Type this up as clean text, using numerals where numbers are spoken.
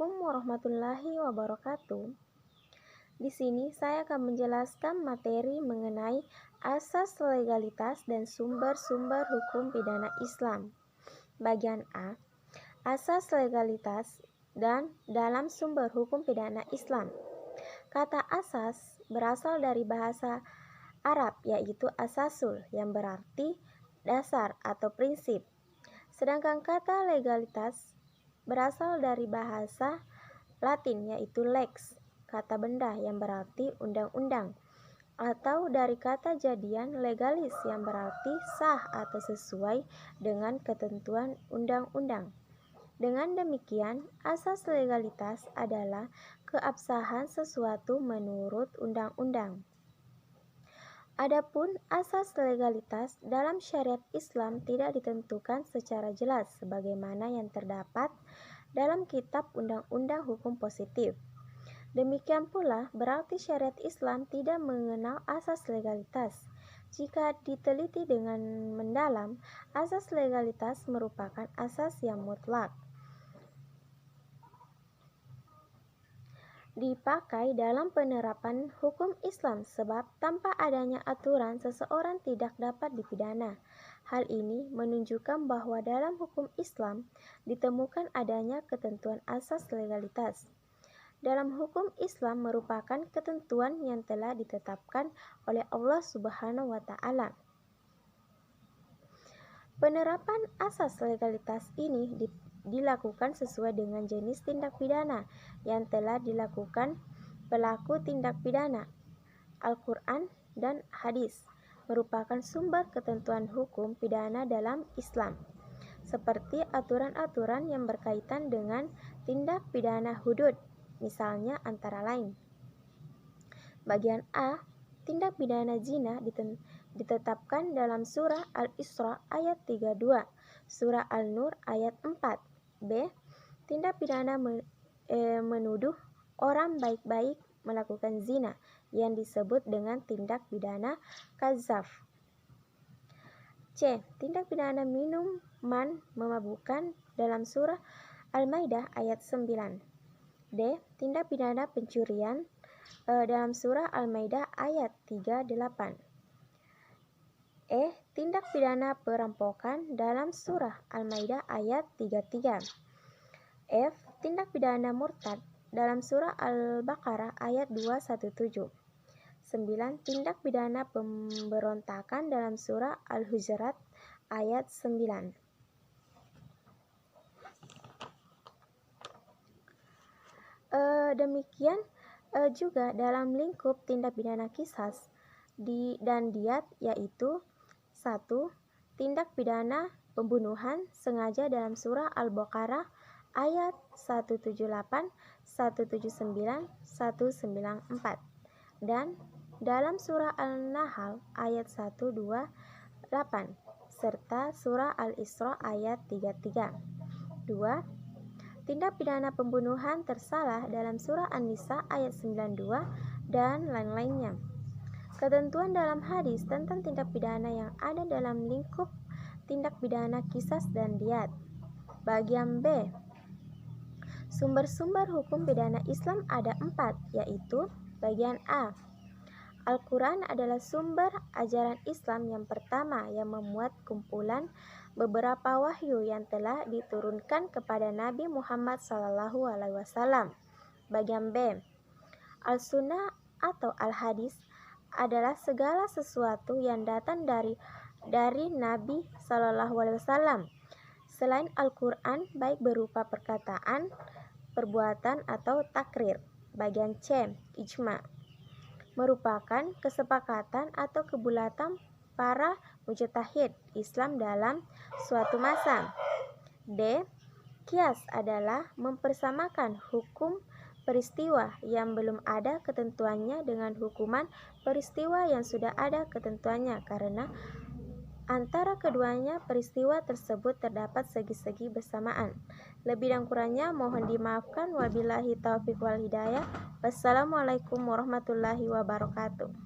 Assalamualaikum warahmatullahi wabarakatuh. Di sini saya akan menjelaskan materi mengenai asas legalitas dan sumber-sumber hukum pidana Islam. Bagian A, asas legalitas dan dalam sumber hukum pidana Islam. Kata asas berasal dari bahasa Arab yaitu asasul yang berarti dasar atau prinsip. Sedangkan kata legalitas berasal dari bahasa Latin yaitu lex, kata benda yang berarti undang-undang, atau dari kata jadian legalis yang berarti sah atau sesuai dengan ketentuan undang-undang. Dengan demikian, asas legalitas adalah keabsahan sesuatu menurut undang-undang. Adapun asas legalitas dalam syariat Islam tidak ditentukan secara jelas sebagaimana yang terdapat dalam kitab Undang-Undang Hukum Positif. Demikian pula berarti syariat Islam tidak mengenal asas legalitas. Jika diteliti dengan mendalam, asas legalitas merupakan asas yang mutlak dipakai dalam penerapan hukum Islam sebab tanpa adanya aturan seseorang tidak dapat dipidana. Hal ini menunjukkan bahwa dalam hukum Islam ditemukan adanya ketentuan asas legalitas. Dalam hukum Islam merupakan ketentuan yang telah ditetapkan oleh Allah Subhanahu wa taala. Penerapan asas legalitas ini dilakukan sesuai dengan jenis tindak pidana yang telah dilakukan pelaku tindak pidana. Al-Quran dan hadis merupakan sumber ketentuan hukum pidana dalam Islam, seperti aturan-aturan yang berkaitan dengan tindak pidana hudud, misalnya antara lain. Bagian A, tindak pidana zina ditetapkan dalam surah Al-Isra ayat 32, surah Al-Nur ayat 4. B. Tindak pidana menuduh orang baik-baik melakukan zina yang disebut dengan tindak pidana qadzaf. C. Tindak pidana minuman memabukkan dalam surah Al-Maidah ayat 9. D. Tindak pidana pencurian dalam surah Al-Maidah ayat 38. E. Tindak pidana perampokan dalam surah Al-Maidah ayat 33. F. Tindak pidana murtad dalam surah Al-Baqarah ayat 217. 9. Tindak pidana pemberontakan dalam surah Al-Hujurat ayat 9. Demikian juga dalam lingkup tindak pidana qisas dan diat yaitu 1. Tindak pidana pembunuhan sengaja dalam surah Al-Baqarah ayat 178, 179, 194 dan dalam surah Al-Nahl ayat 128 serta surah Al-Isra ayat 33. 2. Tindak pidana pembunuhan tersalah dalam surah An-Nisa ayat 92 dan lain-lainnya. Ketentuan dalam hadis tentang tindak pidana yang ada dalam lingkup tindak pidana qisas dan diat. Bagian B. Sumber-sumber hukum pidana Islam ada 4, yaitu bagian A. Al-Quran adalah sumber ajaran Islam yang pertama yang memuat kumpulan beberapa wahyu yang telah diturunkan kepada Nabi Muhammad SAW. Bagian B. Al-Sunnah atau Al-Hadis adalah segala sesuatu yang datang dari Nabi SAW selain Al-Quran, baik berupa perkataan, perbuatan atau takrir. Bagian C. Ijma merupakan kesepakatan atau kebulatan para mujtahid Islam dalam suatu masa. D. Qiyas adalah mempersamakan hukum peristiwa yang belum ada ketentuannya dengan hukuman peristiwa yang sudah ada ketentuannya karena antara keduanya peristiwa tersebut terdapat segi-segi bersamaan. Lebih dan kurangnya mohon dimaafkan. Wabillahi taufiq wal hidayah. Wassalamualaikum warahmatullahi wabarakatuh.